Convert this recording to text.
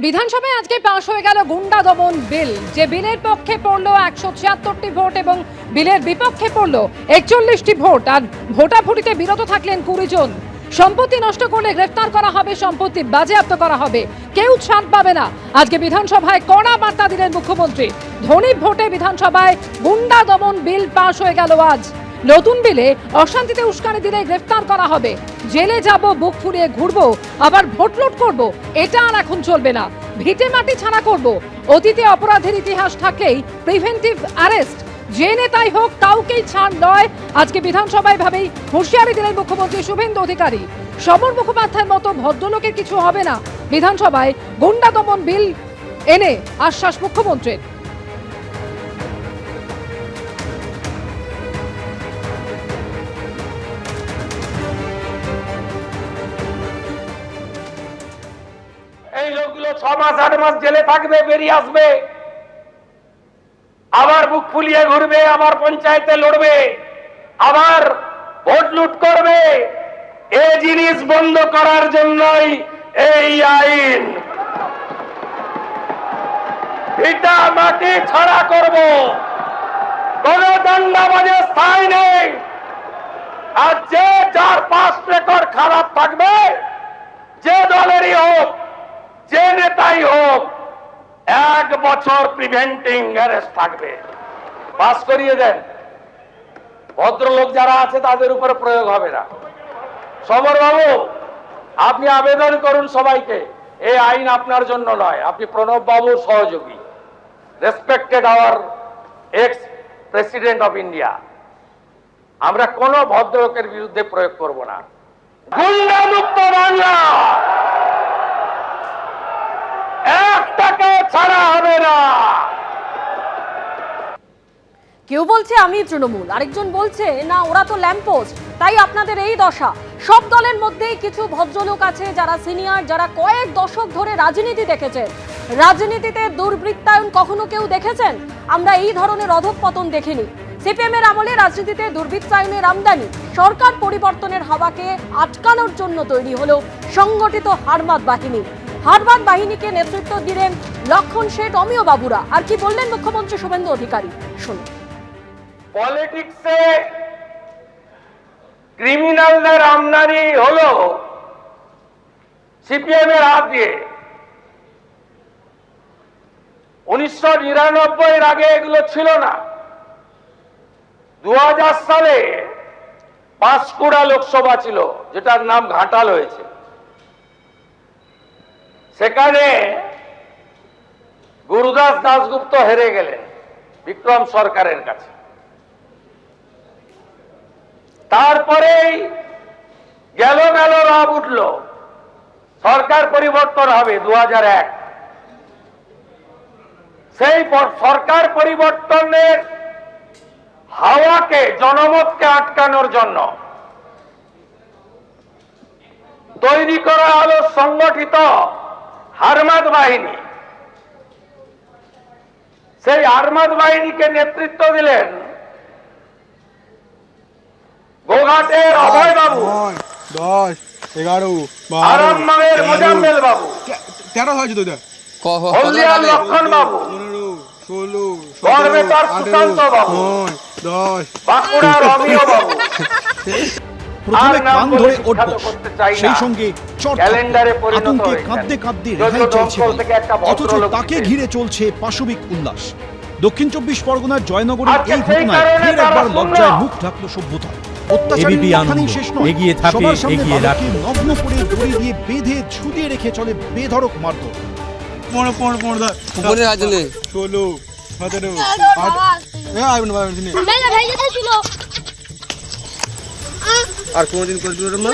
বিধানসভায় আজকে পাশ হয়ে গেল গুন্ডা দমন বিল। যে বিলের পক্ষে পড়ল 176টি ভোট এবং বিলের বিপক্ষে পড়ল 41টি ভোট। আর ভোটাভুটিতে বিরত থাকলেন 20 জন। সম্পত্তি নষ্ট করলে গ্রেফতার করা হবে, সম্পত্তি বাজেয়াপ্ত করা হবে, কেউ ছাড় পাবে না। আজকে বিধানসভায় কড়া বার্তা দিলেন মুখ্যমন্ত্রী। ধ্বনি ভোটে বিধানসভায় গুন্ডা দমন বিল পাশ হয়ে গেল আজ। নতুন বিলে অশান্তিতে উস্কানি দিলে গ্রেফতার করা হবে, জেলে যাব, বুক ফুলিয়ে ঘুরবো, আবার ভোট লুট করবো, এটা আর এখন চলবে না। ভিটে মাটি ছাড়া করব। অতীতে অপরাধের ইতিহাস থাকলেই প্রিভেন্টিভ অ্যারেস্ট, যে নেতাই হোক কাউকেই ছাড় নয়। আজকে বিধানসভায় ভাবেই হুঁশিয়ারি দিলেন মুখ্যমন্ত্রী শুভেন্দু অধিকারী। সমর মুখোপাধ্যায়ের মতো ভদ্রলোকের কিছু হবে না। বিধানসভায় গুন্ডা দমন বিল এনে আশ্বাস মুখ্যমন্ত্রীর। এই লোকগুলো 6 মাস 8 মাস জেলে থাকবে, বেরিয়ে আসবে, আবার বুক ফুলিয়ে ঘুরবে, আবার পঞ্চায়েতে লড়বে, আবার ভোট লুট করবে। এই জিনিস বন্ধ করার জন্যই এই আইন। ভিটা মাটি ছাড়া করব, কোন দাঙ্গাবাজের স্থায়ী নেই। আর যে যার পাস রেকর্ড খারাপ থাকবে, যে দলেরই হোক, যে নেতাই হোক, 1 বছর প্রিভেন্টিং অ্যারেস্ট থাকবে। পাস করিয়ে দেন। ভদ্রলোক যারা আছে তাদের উপরে প্রয়োগ হবে না। সমর বাবু, আপনি আবেদন করুন সবাইকে। এই আইন আপনার জন্য নয়, আপনি প্রণব বাবুর সহযোগী, respected our ex president of India. আমরা কোন ভদ্রলোকের বিরুদ্ধে প্রয়োগ করব না। গুন্ডা মুক্ত বাংলা, একটাকে ছাড়া হবে না। কেউ বলছে আমি তৃণমূল, আরেকজন বলছে না ওরা তো ল্যাম্পপোস্ট, তাই আপনাদের এই দশা। সব দলের মধ্যেই কিছু ভদ্রলোক আছে যারা সিনিয়র, যারা কয়েক দশক ধরে রাজনীতি দেখেছেন। রাজনীতিতে দুর্বৃত্তায়ন কখনো কেউ দেখেছেন? আমরা এই ধরনের অধঃপতন দেখিনি। সিপিএম এর আমলে রাজনীতিতে দুর্বৃত্তায়নের আমদানি, সরকার পরিবর্তনের হাওয়াকে আটকানোর জন্য তৈরি হলো সংগঠিত হারমাদ বাহিনী। হারমাদ বাহিনীকে নেতৃত্ব দিলেন লক্ষণ শেঠ, অমিয় বাবুরা। আর কি বললেন মুখ্যমন্ত্রী শুভেন্দু অধিকারী, শুনুন। পলিটিক্সে ক্রিমিনালদের আমদানি হলো সিপিএম এর হাত দিয়ে। 1999 এর আগে এগুলো ছিল না। 2000 সালে পাঁশকুড়া লোকসভা ছিল, যেটার নাম ঘাটাল হয়েছে। সেখানে গুরুদাস দাশগুপ্ত হেরে গেলেন বিক্রম সরকারের কাছে। তারপরেই গেল রব উঠল, সরকার পরিবর্তন হবে 2001। সেই সরকার পরিবর্তনের হাওয়াকে, জনমতকে আটকানোর জন্য তৈরি করা হলো সংগঠিত হারমাদ বাহিনী। সেই হারমাদ বাহিনীকে নেতৃত্ব দিলেন গোঘাটের অভয় বাবু, 10, 11, 12, আরামবাগের মোজাম্মেল বাবু, 13 হয়েছে তো, হলদিয়ার লক্ষণ বাবু, 15, 16, গড়বেতার 17, সুশান্ত বাবু, 10। বাঁকুড়ার অমিয় বাবু। প্রথমে কান ধরে ওঠবস, সেই সঙ্গে আতঙ্কে কাঁদতে কাঁদতে রেহাই চাইছে, অথচ তাকে ঘিরে চলছে পাশবিক উল্লাস। দক্ষিণ 24 পরগনার জয়নগরের এই ঘটনায় ফের একবার লজ্জায় মুখ ঢাকলো সভ্যতা। অত্যাচারী এখানেই শেষ নয়, সবার সামনে বালককে নগ্ন করে দড়ি দিয়ে বেঁধে ঝুলিয়ে রেখে চলে বেধড়ক মারধর। 15, 16, 17, 18। আর কোনদিন করবি না?